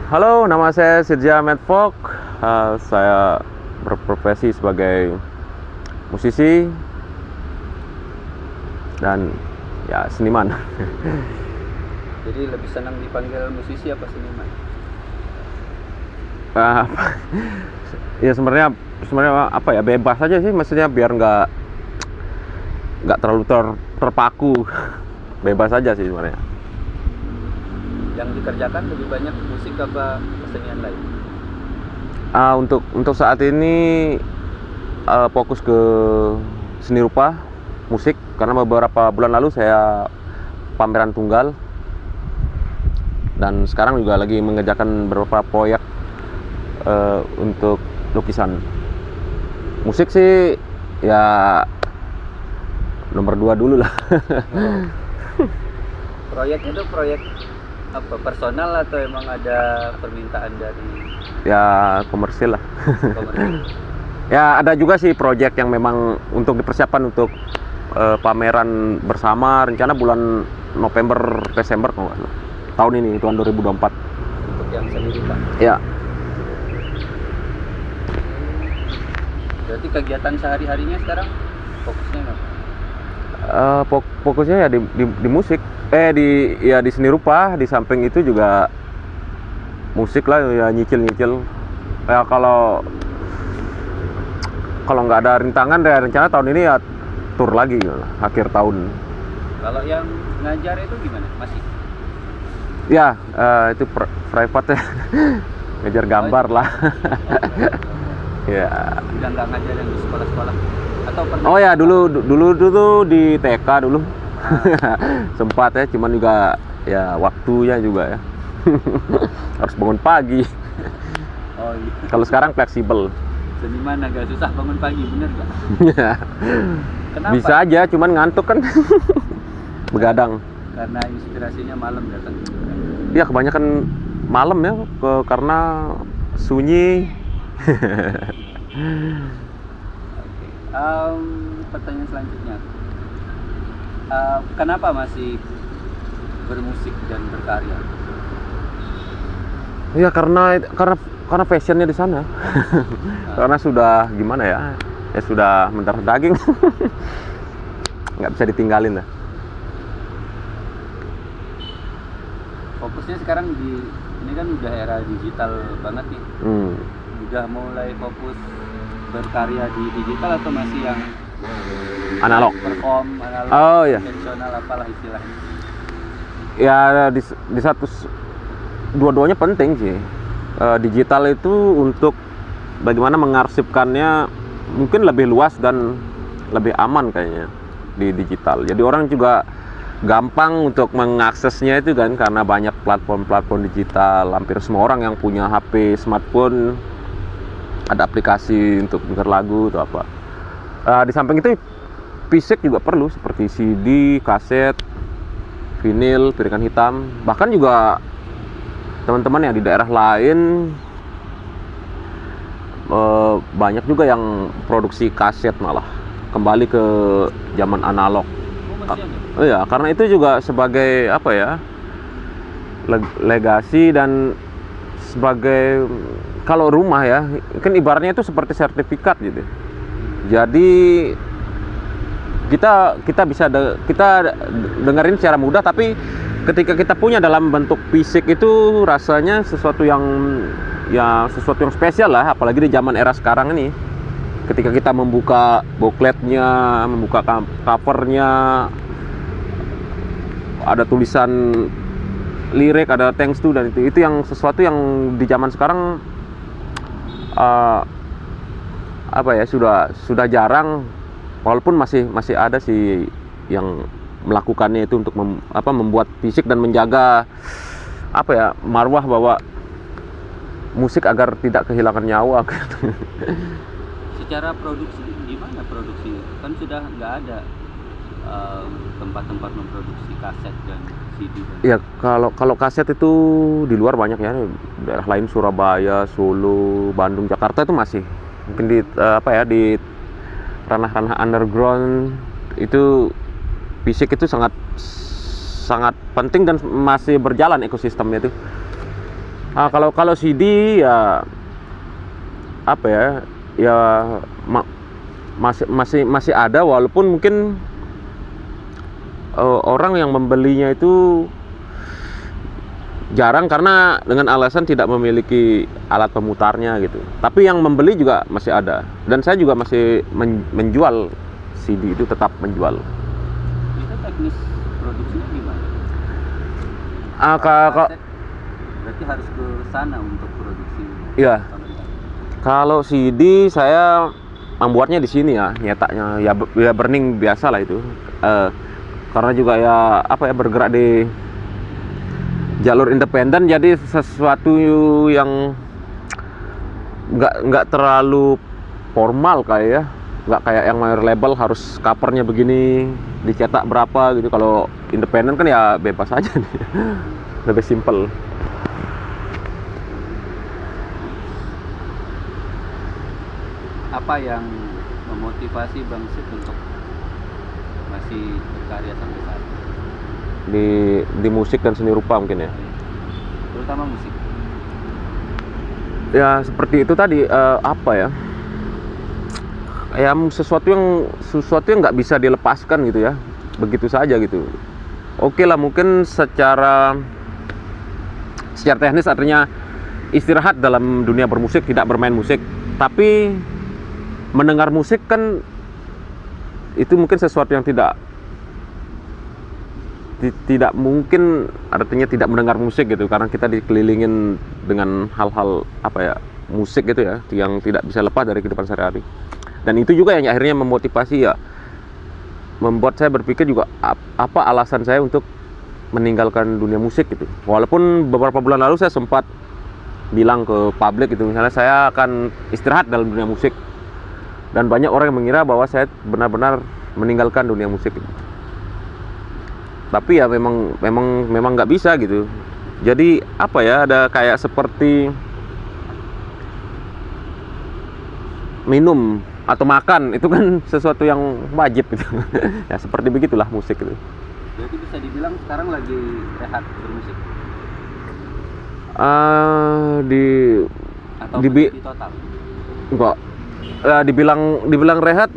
Halo, nama saya Sirja Medfok. Saya berprofesi sebagai musisi dan ya seniman. Jadi lebih senang dipanggil musisi apa seniman? Ah, ya sebenarnya apa ya, bebas aja sih, maksudnya biar nggak terlalu terpaku. Bebas aja sih sebenarnya. Yang dikerjakan lebih banyak musik apa kesenian lain? Untuk saat ini fokus ke seni rupa, musik, karena beberapa bulan lalu saya pameran tunggal dan sekarang juga lagi mengerjakan beberapa proyek untuk lukisan. Musik sih ya nomor 2 dulu lah. Proyek itu proyek apa, personal atau emang ada permintaan dari Ya komersil lah. komersial? Ya ada juga sih proyek yang memang untuk dipersiapkan untuk pameran bersama, rencana bulan November Desember kalau nggak salah. Tahun ini, tahun 2024. Untuk yang sendiri Pak. Ya, Berarti kegiatan sehari-harinya sekarang fokusnya apa? fokusnya ya di musik, di seni rupa. Di samping itu juga musik lah, ya nyicil ya. Kalau nggak ada rintangan, ya rencana tahun ini ya tur lagi gitu lah, akhir tahun. Kalau yang ngajar itu gimana? Masih? Ya itu private ya. Ngejar gambar lah. Ya. Udah nggak ngajarin di sekolah-sekolah atau pernah? Oh ya, dulu tuh di TK dulu. Sempat ya, cuman juga ya waktunya juga ya. Harus bangun pagi. Oh iya. Kalau sekarang fleksibel. Seniman agak susah bangun pagi, bener nggak? Kenapa? Bisa aja, cuman ngantuk kan. Begadang. Karena inspirasinya malam datang. Ya kebanyakan malam ya, karena sunyi. Pertanyaan selanjutnya, kenapa masih bermusik dan berkarya? Ya karena fashionnya di sana. Karena sudah gimana ya? Ya sudah mendarah daging. Nggak bisa ditinggalin lah. Fokusnya sekarang ini kan udah era digital banget nih. Udah mulai fokus berkarya di digital atau masih yang Analog. perform analog, Oh iya. konvensional apalah istilahnya? Ya di satu, dua-duanya penting sih. Digital itu untuk bagaimana mengarsipkannya mungkin lebih luas dan lebih aman kayaknya di digital. Jadi orang juga gampang untuk mengaksesnya itu kan, karena banyak platform digital. Hampir semua orang yang punya HP smartphone ada aplikasi untuk dengar lagu atau apa. Di samping itu fisik juga perlu, seperti CD, kaset, vinil, piringan hitam. Bahkan juga teman-teman yang di daerah lain banyak juga yang produksi kaset, malah kembali ke zaman analog. Masih ada? Oh ya, karena itu juga sebagai apa ya, legasi dan sebagai, kalau rumah ya kan ibaratnya itu seperti sertifikat gitu. Jadi kita bisa kita dengerin secara mudah, tapi ketika kita punya dalam bentuk fisik itu rasanya sesuatu yang spesial lah, apalagi di zaman era sekarang ini. Ketika kita membuka bookletnya, membuka covernya, ada tulisan lirik, ada thanks to, dan itu yang sesuatu yang di zaman sekarang apa ya, sudah jarang. Walaupun masih ada sih yang melakukannya itu untuk membuat fisik dan menjaga apa ya, marwah bahwa musik agar tidak kehilangan nyawa. Secara produksi gimana produksinya? Kan sudah nggak ada tempat-tempat memproduksi kaset dan CD. Ya kalau kaset itu di luar banyak ya, daerah lain Surabaya, Solo, Bandung, Jakarta itu masih mungkin di di ranah-ranah underground itu fisik itu sangat penting dan masih berjalan ekosistemnya itu. Kalau CD ya apa ya, ya masih ada, walaupun mungkin orang yang membelinya itu jarang karena dengan alasan tidak memiliki alat pemutarnya gitu. Tapi yang membeli juga masih ada, dan saya juga masih menjual CD, itu tetap menjual. Itu teknis produksinya gimana? Berarti harus ke sana untuk produksi. Iya. Kalau CD saya membuatnya di sini ya, nyetaknya ya burning biasa lah itu. Karena juga ya apa ya, bergerak di jalur independen, jadi sesuatu yang nggak terlalu formal kayak ya, nggak kayak yang major label harus covernya begini, dicetak berapa gitu. Kalau independen kan ya bebas aja nih. Lebih simple. Apa yang memotivasi Bang Sip untuk masih berkarya sampai saat ini? Di musik dan seni rupa mungkin ya. Terutama musik. Ya seperti itu tadi, apa ya? Ya sesuatu yang nggak bisa dilepaskan gitu ya, begitu saja gitu. Oke lah, mungkin secara teknis artinya istirahat dalam dunia bermusik, tidak bermain musik. Tapi mendengar musik kan itu mungkin sesuatu yang tidak mungkin, artinya tidak mendengar musik gitu, karena kita dikelilingin dengan hal-hal apa ya, musik gitu ya, yang tidak bisa lepas dari kehidupan sehari-hari. Dan itu juga yang akhirnya memotivasi ya, membuat saya berpikir juga apa alasan saya untuk meninggalkan dunia musik gitu. Walaupun beberapa bulan lalu saya sempat bilang ke publik gitu, misalnya saya akan istirahat dalam dunia musik, dan banyak orang yang mengira bahwa saya benar-benar meninggalkan dunia musik gitu. Tapi ya memang nggak bisa gitu. Jadi apa ya, ada kayak seperti minum atau makan, itu kan sesuatu yang wajib gitu. Ya seperti begitulah musik itu. Berarti bisa dibilang sekarang lagi rehat bermusik? Atau berhenti total? Enggak. Dibilang rehat,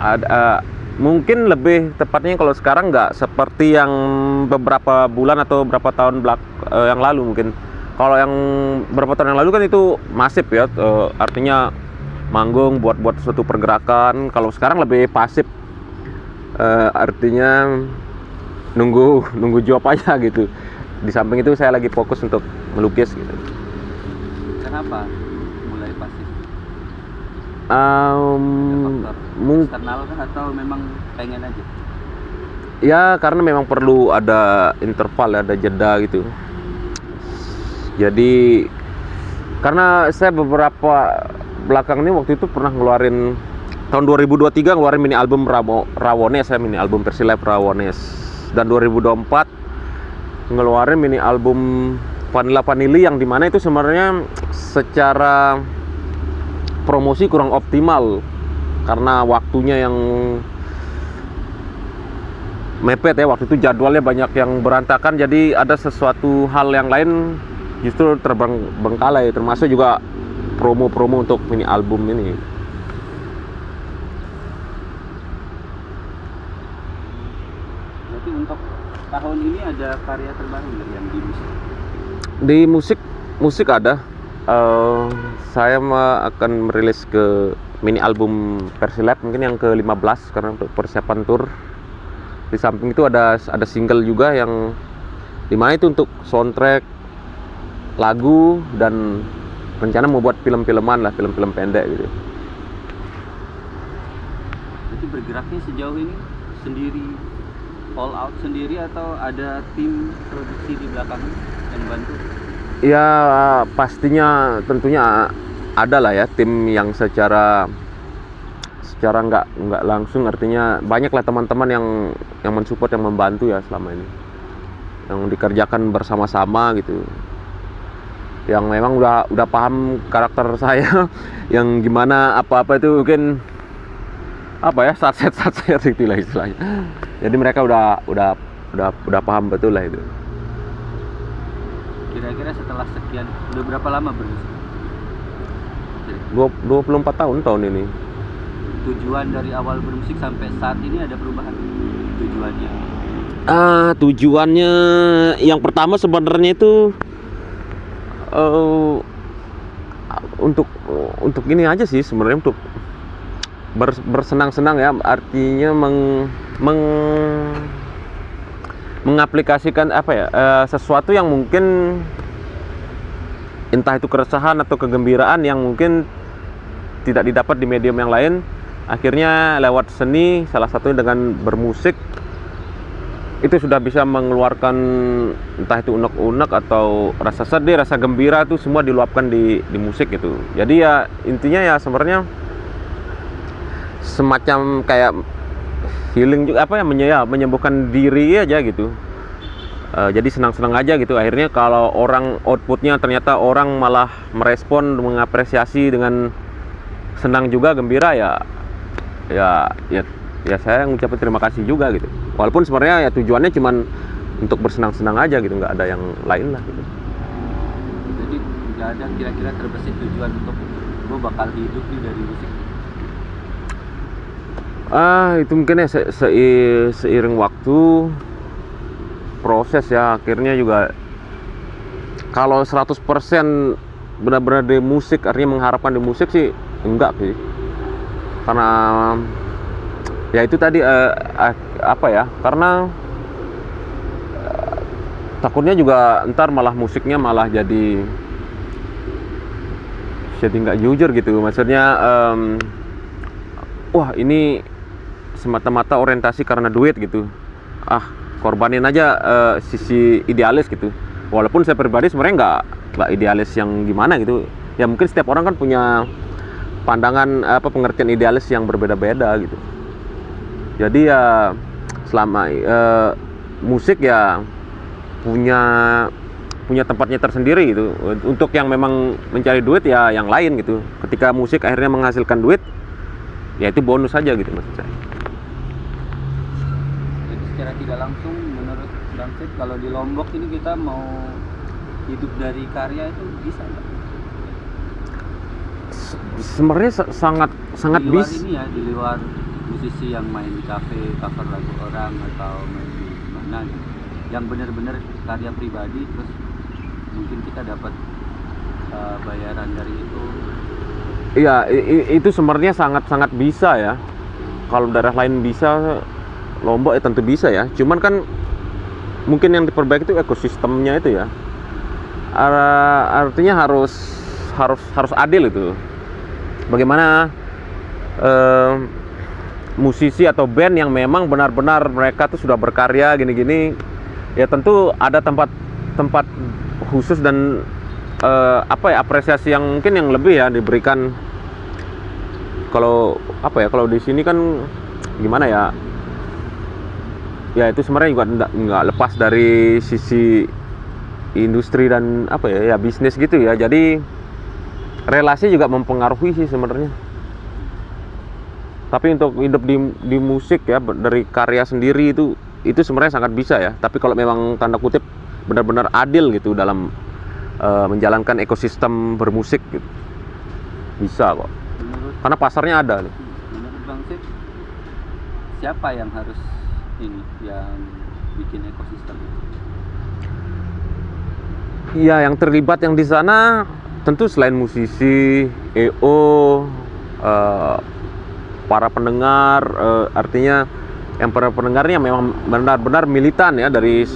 ada mungkin lebih tepatnya kalau sekarang nggak seperti yang beberapa bulan atau beberapa tahun yang lalu mungkin. Kalau yang beberapa tahun yang lalu kan itu masif ya, artinya manggung buat suatu pergerakan. Kalau sekarang lebih pasif, artinya nunggu job aja gitu. Di samping itu saya lagi fokus untuk melukis gitu. Kenapa mulai pasif? Eksternal kan, atau memang pengen aja? Ya karena memang perlu ada interval, ada jeda gitu. Jadi karena saya beberapa belakang ini waktu itu pernah ngeluarin tahun 2023 ngeluarin mini album Rawones, mini album versi live Rawones, dan 2024 ngeluarin mini album Vanilla Vanilli, yang dimana itu sebenarnya secara promosi kurang optimal karena waktunya yang mepet ya. Waktu itu jadwalnya banyak yang berantakan, jadi ada sesuatu hal yang lain justru terbengkalai, termasuk juga promo untuk mini album ini. Berarti untuk tahun ini ada karya terbaru yang di musik? Di musik ada. Saya akan merilis ke mini album versi live mungkin yang ke-15 karena untuk persiapan tour. Di samping itu ada single juga yang dimana itu untuk soundtrack lagu, dan rencana mau buat film-filman lah, film-film pendek gitu. Jadi bergeraknya sejauh ini sendiri, all out sendiri, atau ada tim produksi di belakang yang bantu? Ya pastinya tentunya ada lah ya, tim yang secara nggak langsung, artinya banyak lah teman-teman yang mensupport, yang membantu ya selama ini, yang dikerjakan bersama-sama gitu, yang memang udah paham karakter saya yang gimana apa-apa itu mungkin apa ya, satset itu lah istilahnya. Jadi mereka udah paham betul lah itu. Kira-kira setelah sekian, udah berapa lama bermusik? 24 tahun ini. Tujuan dari awal bermusik sampai saat ini ada perubahan? Tujuannya? Tujuannya yang pertama sebenarnya itu untuk ini aja sih sebenarnya, untuk bersenang-senang ya, artinya mengaplikasikan apa ya, sesuatu yang mungkin entah itu keresahan atau kegembiraan yang mungkin tidak didapat di medium yang lain, akhirnya lewat seni, salah satunya dengan bermusik, itu sudah bisa mengeluarkan entah itu unek-unek atau rasa sedih, rasa gembira, itu semua diluapkan di musik gitu. Jadi ya intinya ya sebenarnya semacam kayak healing juga, apa ya, menyembuhkan diri aja gitu. Jadi senang-senang aja gitu. Akhirnya kalau orang outputnya ternyata orang malah merespon, mengapresiasi dengan senang juga, gembira, ya saya ngucapin terima kasih juga gitu. Walaupun sebenarnya ya tujuannya cuman untuk bersenang-senang aja gitu, nggak ada yang lain lah gitu. Jadi nggak ada kira-kira terbesit tujuan untuk gue bakal hidup nih dari musik? Itu mungkin ya seiring waktu proses ya, akhirnya juga kalau 100% benar-benar di musik, artinya mengharapkan di musik sih enggak sih. Karena ya itu tadi apa ya, karena takutnya juga ntar malah musiknya malah jadi nggak jujur gitu. Maksudnya wah ini semata-mata orientasi karena duit gitu, korbanin aja sisi idealis gitu. Walaupun saya pribadi sebenarnya nggak idealis yang gimana gitu ya, mungkin setiap orang kan punya pandangan pengertian idealis yang berbeda-beda gitu. Jadi ya selama musik ya punya tempatnya tersendiri gitu. Untuk yang memang mencari duit ya yang lain gitu. Ketika musik akhirnya menghasilkan duit, ya itu bonus saja gitu maksud saya. Jadi secara tidak langsung menurut Bang Sip, kalau di Lombok ini kita mau hidup dari karya itu bisa nggak? Sebenarnya sangat bisa. Ini ya, di luar musisi yang main di kafe, cover lagu orang atau main di mana gitu, yang benar-benar karya pribadi, terus mungkin kita dapat bayaran dari itu. Iya, itu sebenarnya sangat bisa ya. Kalau daerah lain bisa, Lombok ya tentu bisa ya. Cuman kan mungkin yang diperbaiki itu ekosistemnya itu ya. Artinya harus adil itu. Bagaimana musisi atau band yang memang benar-benar mereka tuh sudah berkarya gini-gini, ya tentu ada tempat khusus dan apresiasi yang mungkin yang lebih ya diberikan. Kalau kalau di sini kan gimana ya? Ya itu sebenarnya juga nggak lepas dari sisi industri dan ya bisnis gitu ya. Jadi relasi juga mempengaruhi sih sebenarnya. Tapi untuk hidup di musik ya dari karya sendiri itu sebenarnya sangat bisa ya. Tapi kalau memang tanda kutip benar-benar adil gitu dalam menjalankan ekosistem bermusik gitu, bisa kok. Karena pasarnya ada nih. Menurut Bang Sip, siapa yang harus yang bikin ekosistem? Iya, yang terlibat yang di sana tentu selain musisi, EO, para pendengar, artinya yang para pendengarnya memang benar-benar militan ya dari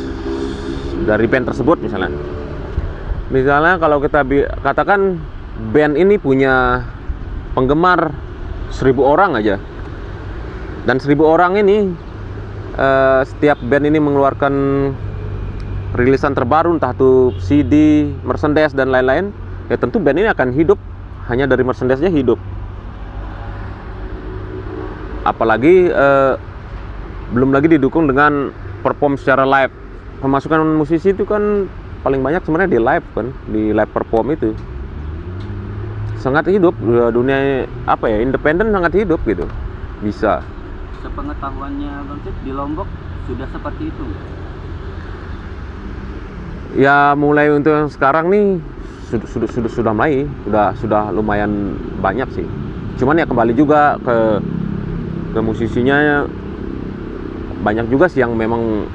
band tersebut misalnya. Misalnya kalau kita katakan band ini punya penggemar 1000 orang aja, dan 1000 orang ini setiap band ini mengeluarkan rilisan terbaru, entah itu CD, merchandise dan lain-lain, ya tentu band ini akan hidup hanya dari merchandise-nya hidup. Apalagi belum lagi didukung dengan perform secara live. Pemasukan musisi itu kan paling banyak sebenarnya di live kan, di live perform itu sangat hidup. Dunia independen sangat hidup gitu, bisa. Sepengetahuannya Bang Sip, di Lombok sudah seperti itu? Ya mulai untuk yang sekarang nih sudah mulai, sudah lumayan banyak sih. Cuman ya kembali juga ke musisinya, banyak juga sih yang memang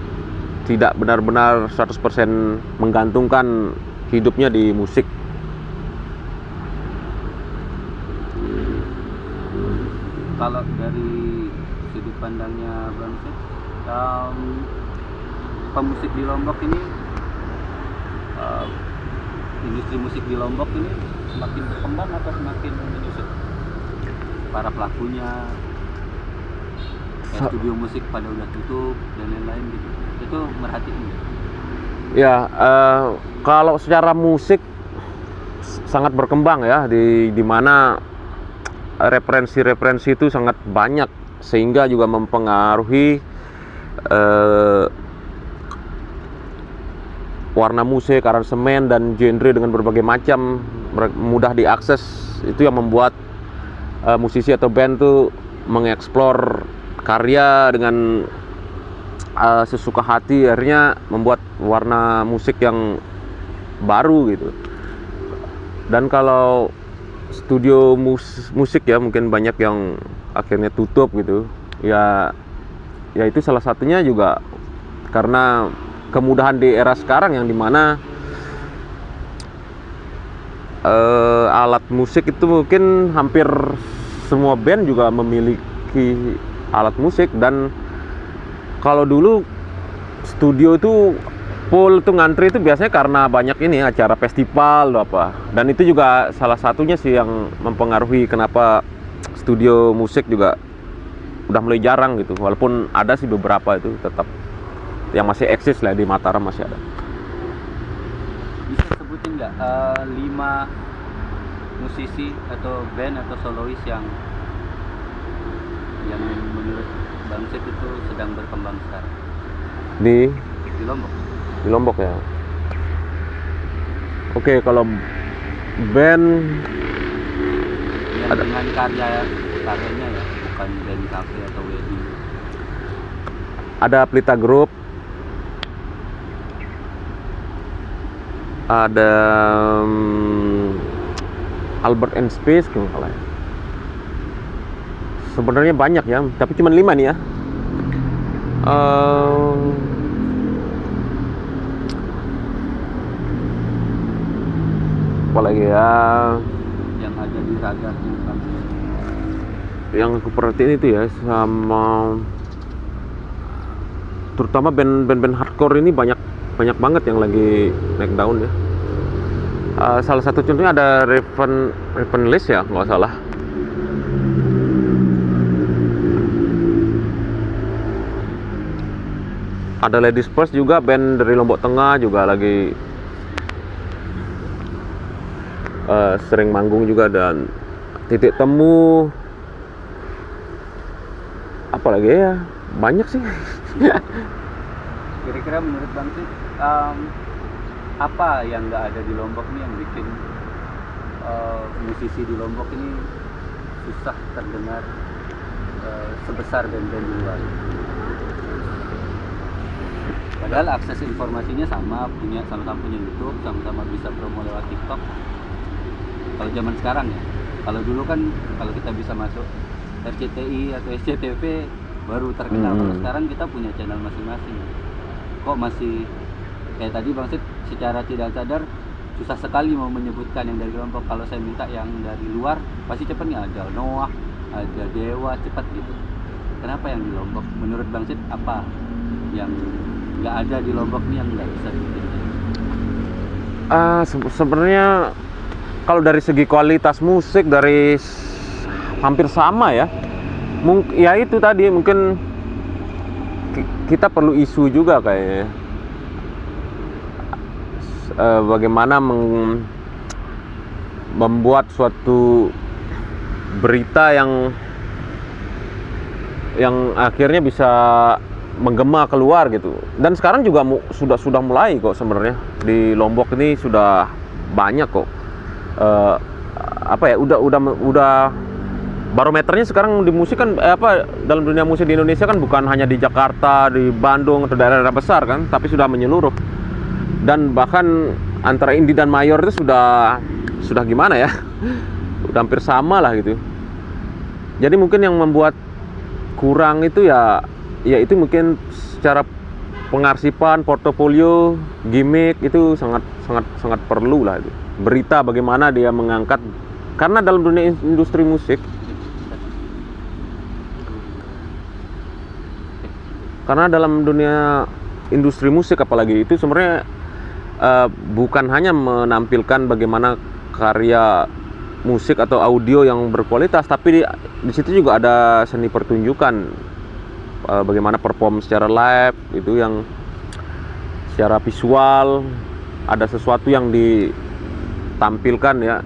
tidak benar-benar 100% menggantungkan hidupnya di musik. Kalau dari sudut pandangnya Bang Sid, pemusik di Lombok ini, industri musik di Lombok ini semakin berkembang atau semakin menyusut? Para pelakunya, studio musik pada udah tutup dan lain-lain gitu. Itu merhatiin. Ya, kalau secara musik sangat berkembang ya, di mana referensi-referensi itu sangat banyak, sehingga juga mempengaruhi warna musik, aransemen, dan genre dengan berbagai macam, mudah diakses. Itu yang membuat musisi atau band tuh mengeksplor karya dengan sesuka hati, akhirnya membuat warna musik yang baru gitu. Dan kalau studio musik ya mungkin banyak yang akhirnya tutup gitu ya, itu salah satunya juga karena kemudahan di era sekarang yang dimana alat musik itu mungkin hampir semua band juga memiliki alat musik. Dan kalau dulu studio itu full tuh ngantri itu biasanya karena banyak ini acara festival atau apa, dan itu juga salah satunya sih yang mempengaruhi kenapa studio musik juga udah mulai jarang gitu. Walaupun ada sih beberapa itu tetap yang masih eksis lah, di Mataram masih ada. Bisa sebutin nggak 5 musisi atau band atau solois yang menurut Bang Sid itu sedang berkembang sekarang Di Lombok ya. Oke, kalau band yang dengan karyanya ya, bukan band cafe atau wedding. Ada Pelita Group, ada Albert and Space kalau nggak salah. Sebenarnya banyak ya, tapi cuma 5 nih ya. Apalagi ya Yang ada di radarnya Bang Sid. yang aku perhatiin itu ya, sama terutama band-band hardcore ini banyak banget yang lagi naik daun ya. Salah satu contohnya ada Raven List ya, nggak salah. Ada Ladies First juga, band dari Lombok Tengah juga lagi sering manggung juga. Dan Titik Temu, apalagi ya, banyak sih. Kira-kira menurut Bang Sid, apa yang nggak ada di Lombok nih yang bikin musisi di Lombok ini susah terdengar sebesar band-band di luar? Padahal akses informasinya sama-sama punya YouTube, sama-sama bisa promo lewat TikTok. Kalau zaman sekarang ya, kalau dulu kan kalau kita bisa masuk RCTI atau SCTV baru terkenal. Kalau sekarang kita punya channel masing-masing. Kok masih kayak tadi Bang Sid secara tidak sadar susah sekali mau menyebutkan yang dari Lombok. Kalau saya minta yang dari luar pasti cepet nggak, ada Noah, ada Dewa, cepat gitu. Kenapa yang di Lombok? Menurut Bang Sid apa yang nggak ada di Lombok nih yang nggak bisa dibikin? Sebenarnya kalau dari segi kualitas musik dari hampir sama ya. Ya itu tadi mungkin kita perlu isu juga kayaknya. Bagaimana membuat suatu berita yang akhirnya bisa menggema keluar gitu. Dan sekarang juga sudah mulai kok sebenarnya di Lombok ini sudah banyak kok. Udah barometernya sekarang di musik kan dalam dunia musik di Indonesia kan bukan hanya di Jakarta, di Bandung atau daerah-daerah besar kan, tapi sudah menyeluruh. Dan bahkan antara indie dan mayor itu sudah gimana ya, udah hampir sama lah gitu. Jadi mungkin yang membuat kurang itu ya itu mungkin secara pengarsipan, portofolio, gimmick itu sangat perlu lah itu. Berita bagaimana dia mengangkat, karena dalam dunia industri musik, apalagi itu sebenarnya bukan hanya menampilkan bagaimana karya musik atau audio yang berkualitas, tapi di situ juga ada seni pertunjukan, bagaimana perform secara live itu, yang secara visual ada sesuatu yang ditampilkan ya.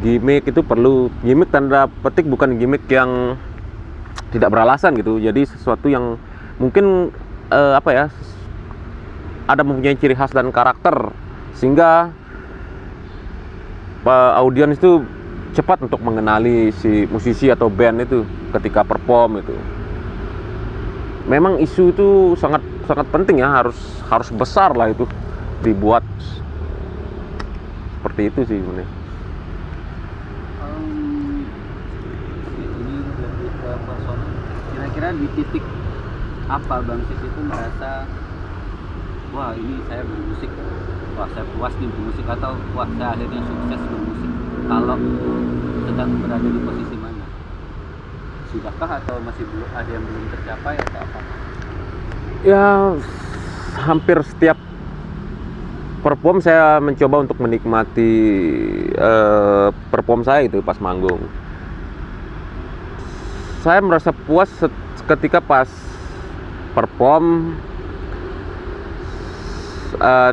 Gimmick itu perlu, gimmick tanda petik, bukan gimmick yang tidak beralasan gitu. Jadi sesuatu yang mungkin ada mempunyai ciri khas dan karakter, sehingga audiens itu cepat untuk mengenali si musisi atau band itu ketika perform itu. Memang isu itu sangat penting ya, harus besar lah itu dibuat seperti itu sih sebenarnya. Ini lebih ke personal. Kira-kira di titik apa Bang Sis itu merasa, wah ini saya bermusik, wah saya puas nih bermusik, atau wah saya akhirnya sukses bermusik, kalau sedang berada di posisi mana? Sudahkah atau masih belum, ada yang belum tercapai atau apa? Ya, hampir setiap perform saya mencoba untuk menikmati perform saya itu pas manggung. Saya merasa puas ketika pas perform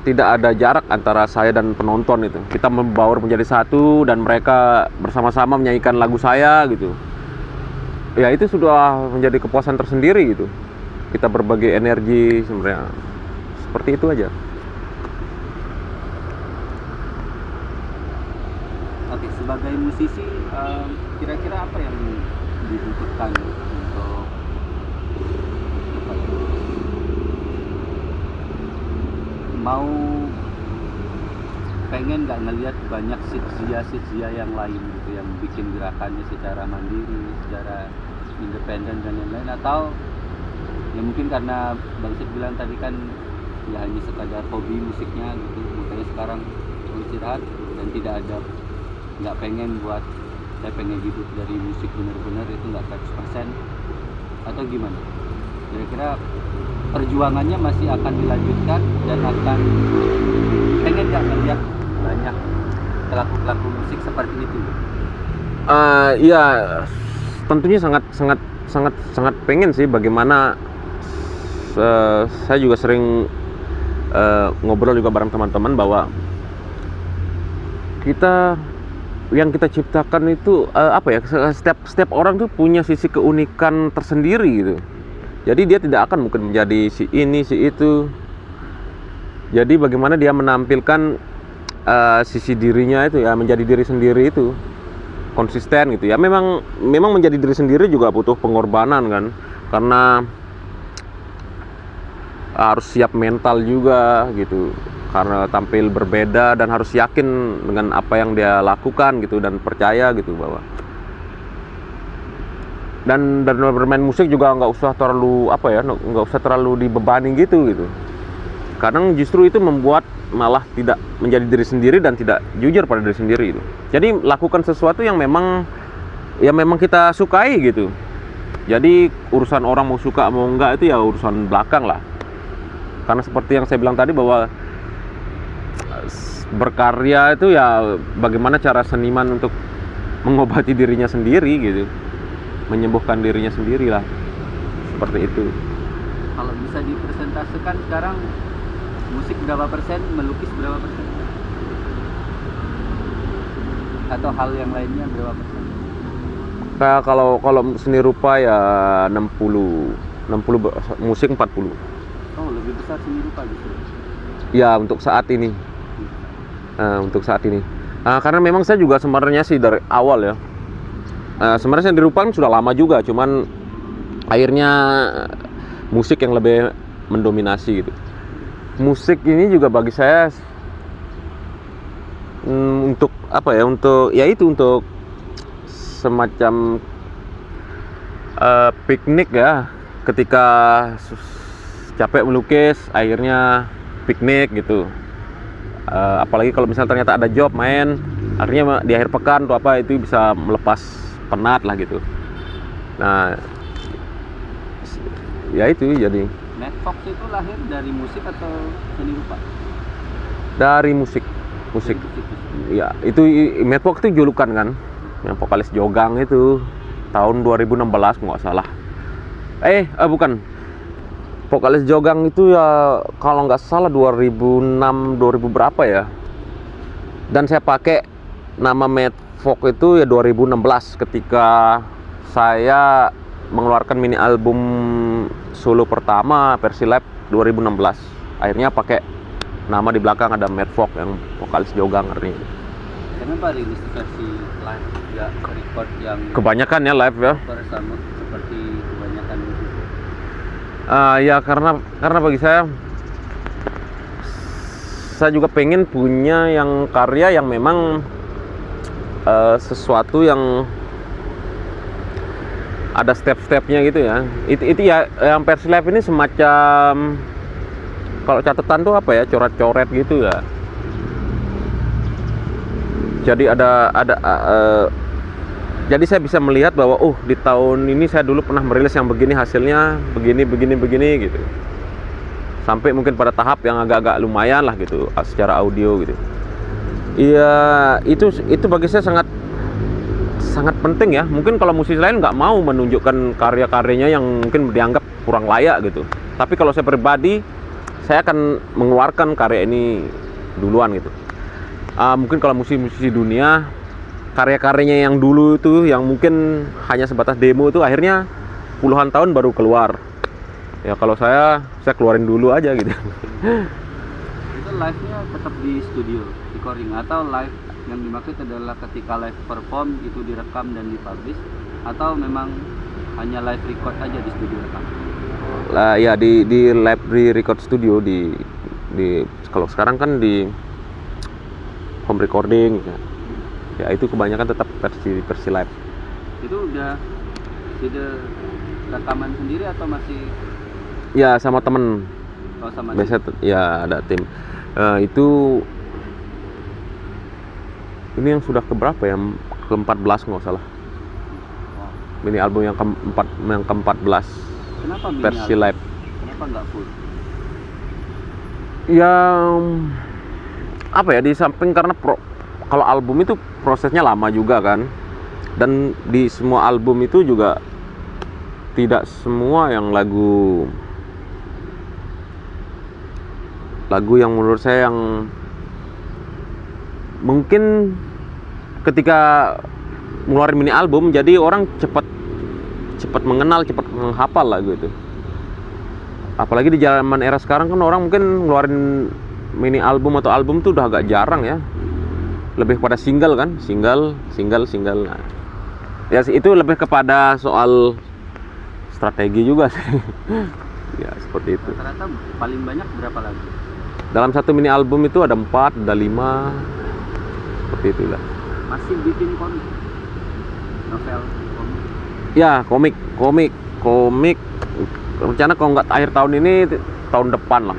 tidak ada jarak antara saya dan penonton itu. Kita membaur menjadi satu dan mereka bersama-sama menyanyikan lagu saya gitu. Ya itu sudah menjadi kepuasan tersendiri gitu. Kita berbagi energi sebenarnya. Seperti itu aja. Oke, sebagai musisi kira-kira apa yang dibutuhkan untuk mau pengen nggak ngelihat banyak sitsia yang lain gitu, yang bikin gerakannya secara mandiri, secara independen dan lain-lain, atau ya mungkin karena Bang Sid bilang tadi kan ya hanya sekadar hobi musiknya gitu, makanya sekarang istirahat dan nggak pengen buat saya pengen hidup dari musik benar-benar itu nggak 100%, atau gimana? Kira-kira perjuangannya masih akan dilanjutkan dan akan pengen nggak melihat banyak pelaku musik seperti itu? Iya, tentunya sangat pengen sih. Bagaimana saya juga sering ngobrol juga bareng teman-teman bahwa yang kita ciptakan itu setiap orang tuh punya sisi keunikan tersendiri gitu. Jadi dia tidak akan mungkin menjadi si ini si itu. Jadi bagaimana dia menampilkan sisi dirinya itu ya, menjadi diri sendiri itu konsisten gitu ya. Memang menjadi diri sendiri juga butuh pengorbanan kan, karena harus siap mental juga gitu, karena tampil berbeda dan harus yakin dengan apa yang dia lakukan gitu, dan percaya gitu bahwa dan bermain musik juga nggak usah terlalu dibebani gitu. Kadang justru itu membuat malah tidak menjadi diri sendiri dan tidak jujur pada diri sendiri itu. Jadi lakukan sesuatu yang memang kita sukai gitu. Jadi urusan orang mau suka mau enggak itu ya urusan belakang lah. Karena seperti yang saya bilang tadi bahwa berkarya itu ya bagaimana cara seniman untuk mengobati dirinya sendiri gitu, menyembuhkan dirinya sendiri lah, seperti itu. Kalau bisa dipresentasikan sekarang, musik berapa persen, melukis berapa persen, atau hal yang lainnya berapa persen? Kayak kalau seni rupa ya 60 musik 40. Oh, lebih besar seni rupa justru. Ya untuk saat ini. Karena memang saya juga sebenarnya sih dari awal ya. Sebenarnya seni rupa kan sudah lama juga, cuman akhirnya musik yang lebih mendominasi gitu. musik ini juga bagi saya untuk apa ya, untuk ya itu, untuk semacam piknik ya, ketika capek melukis akhirnya piknik gitu. Apalagi kalau misalnya ternyata ada job main, akhirnya di akhir pekan atau apa itu bisa melepas penat lah gitu. Nah ya itu, jadi Matt Fox itu lahir dari musik atau seni rupa? dari musik. Ya itu Matt Fox itu julukan kan, yang vokalis Jogang itu tahun 2016 nggak salah. Bukan, vokalis Jogang itu ya kalau nggak salah 2006 2000 berapa ya. Dan saya pakai nama Matt Fox itu ya 2016 ketika saya mengeluarkan mini album solo pertama versi live 2016. Akhirnya pakai nama di belakang ada Matt Fox yang vokalis Jogang artinya. Kenapa rilis versi live, nggak record yang Kebanyakan ya live ya. bersama seperti kebanyakan musisi? Ya karena bagi saya juga pengen punya yang karya yang memang sesuatu yang ada step-stepnya gitu ya. Itu ya, yang versi live ini semacam, kalau catatan tuh apa ya, coret-coret gitu ya. Jadi jadi saya bisa melihat bahwa di tahun ini saya dulu pernah merilis yang begini, hasilnya begini gitu. Sampai mungkin pada tahap yang agak-agak lumayan lah gitu secara audio gitu. Iya, itu bagi saya sangat penting ya. Mungkin kalau musisi lain nggak mau menunjukkan karya-karyanya yang mungkin dianggap kurang layak gitu. Tapi kalau saya pribadi, saya akan mengeluarkan karya ini duluan gitu. Mungkin kalau musisi dunia, karya-karyanya yang dulu itu yang mungkin hanya sebatas demo itu akhirnya puluhan tahun baru keluar. Ya kalau saya keluarin dulu aja gitu. Itu live-nya tetap di studio recording atau live yang dimaksud adalah ketika live perform itu direkam dan dipublish, atau memang hanya live record aja di studio rekam? Lah ya di live di record studio di kalau sekarang kan di home recording ya itu kebanyakan tetap versi live. Itu udah rekaman sendiri atau masih? Ya sama temen. Oh, sama Biasa ya ada tim. Itu ini yang sudah keberapa ya, ke-14 nggak salah. Mini album yang ke-14. Kenapa mini versi album? live? Kenapa nggak full? Ya apa ya, di samping karena kalau album itu prosesnya lama juga kan, dan di semua album itu juga tidak semua yang lagu yang menurut saya yang mungkin ketika ngeluarin mini album jadi orang cepat mengenal, cepat menghafal lagu itu. Apalagi di zaman era sekarang kan orang mungkin ngeluarin mini album atau album tuh udah agak jarang ya, lebih pada single kan, single. Nah, ya itu lebih kepada soal strategi juga sih. Ya seperti itu. Rata-rata paling banyak berapa lagu? Dalam satu mini album itu ada 4, ada 5, seperti itulah. Masih bikin komik, novel, komik? Ya komik. Rencana kalau nggak akhir tahun ini, tahun depan lah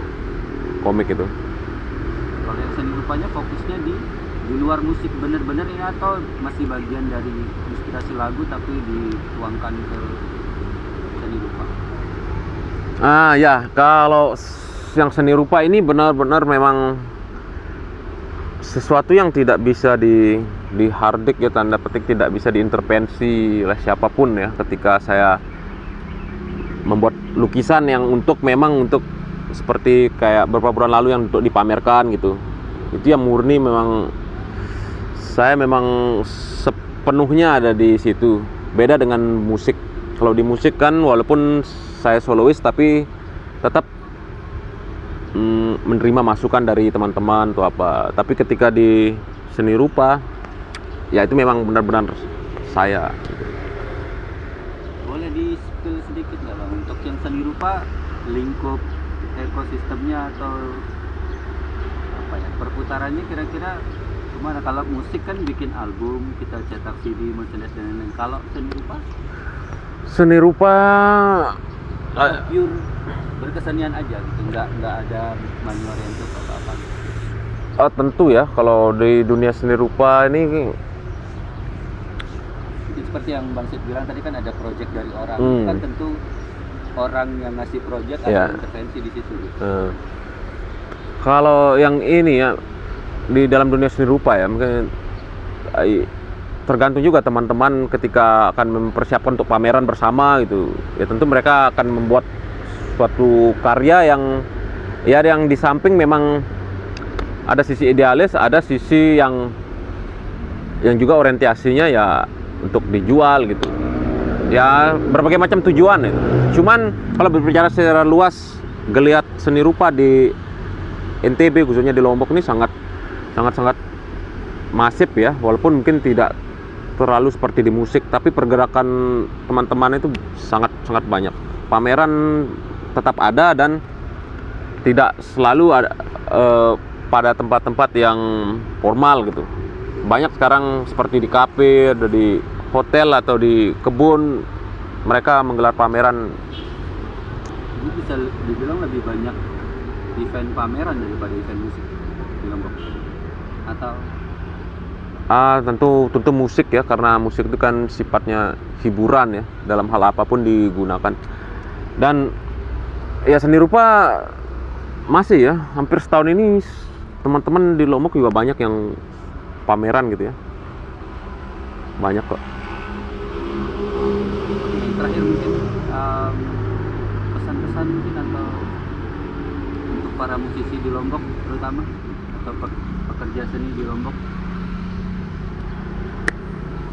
komik itu. Kalau yang seni rupanya fokusnya di luar musik bener-bener ini, atau masih bagian dari inspirasi lagu tapi dituangkan ke seni rupa? Ya kalau yang seni rupa ini benar-benar memang sesuatu yang tidak bisa di hardik ya, tanda petik tidak bisa diintervensi oleh siapapun ya. Ketika saya membuat lukisan yang memang untuk seperti kayak beberapa bulan lalu yang untuk dipamerkan gitu, itu yang murni memang saya memang sepenuhnya ada di situ. Beda dengan musik. Kalau di musik kan walaupun saya solois tapi tetap menerima masukan dari teman-teman atau apa. Tapi ketika di seni rupa ya itu memang benar-benar saya gitu. Boleh di spill sedikit nggak Bang, untuk yang seni rupa lingkup ekosistemnya atau apa ya, perputarannya kira-kira gimana? Kalau musik kan bikin album, kita cetak CD, merchandise dan lain-lain. Kalau Seni rupa pure berkesenian aja gitu, nggak ada money oriented atau apa gitu. tentu ya, kalau di dunia seni rupa ini Jadi seperti yang Bang Sid bilang tadi kan ada project dari orang, Hmm. kan tentu orang yang ngasih project Ya. ada intervensi di situ gitu. kalau yang ini ya, di dalam dunia seni rupa ya, mungkin tergantung juga teman-teman ketika akan mempersiapkan untuk pameran bersama gitu ya, tentu mereka akan membuat suatu karya yang di samping memang ada sisi idealis, ada sisi yang juga orientasinya ya untuk dijual gitu ya, berbagai macam tujuan ya. Cuman kalau berbicara secara luas, geliat seni rupa di NTB khususnya di Lombok ini sangat masif ya, walaupun mungkin tidak terlalu seperti di musik, tapi pergerakan teman-teman itu sangat banyak. Pameran tetap ada dan tidak selalu ada pada tempat-tempat yang formal gitu. Banyak sekarang seperti di kafe, di hotel atau di kebun, mereka menggelar pameran. Ini bisa dibilang lebih banyak event pameran daripada event musik di Lombok, atau Tentu musik ya, karena musik itu kan sifatnya hiburan ya, dalam hal apapun digunakan. Dan ya seni rupa masih ya, hampir setahun ini teman-teman di Lombok juga banyak yang pameran gitu ya, banyak kok. yang terakhir mungkin pesan-pesan mungkin atau untuk para musisi di Lombok terutama, atau pekerja seni di Lombok.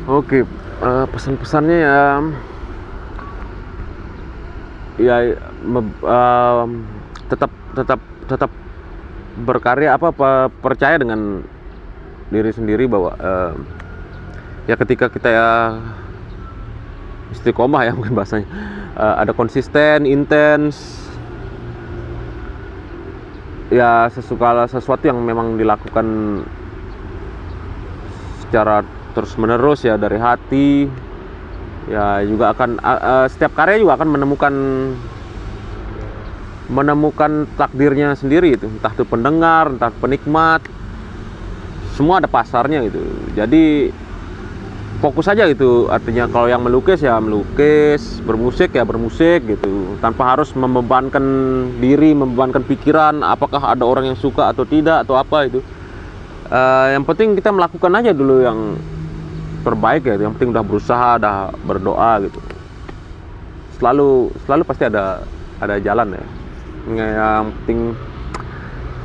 Oke, pesan-pesannya tetap berkarya, percaya dengan diri sendiri bahwa ya ketika kita ya istiqomah ya mungkin bahasanya, ada konsisten, intens ya, sesuatu yang memang dilakukan secara terus menerus ya, dari hati ya, juga akan setiap karya juga akan menemukan takdirnya sendiri itu, entah itu pendengar, entah penikmat, semua ada pasarnya gitu. Jadi fokus aja gitu, artinya kalau yang melukis ya melukis, bermusik ya bermusik gitu, tanpa harus membebankan diri, membebankan pikiran apakah ada orang yang suka atau tidak atau apa itu. Yang penting kita melakukan aja dulu yang terbaik ya, yang penting udah berusaha, udah berdoa gitu, selalu pasti ada jalan ya. Yang penting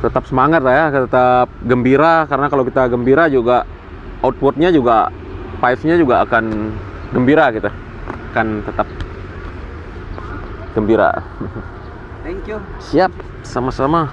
tetap semangat lah ya, tetap gembira, karena kalau kita gembira juga outputnya juga, vibes-nya juga akan gembira, kita akan tetap gembira. Thank you. Siap, sama-sama.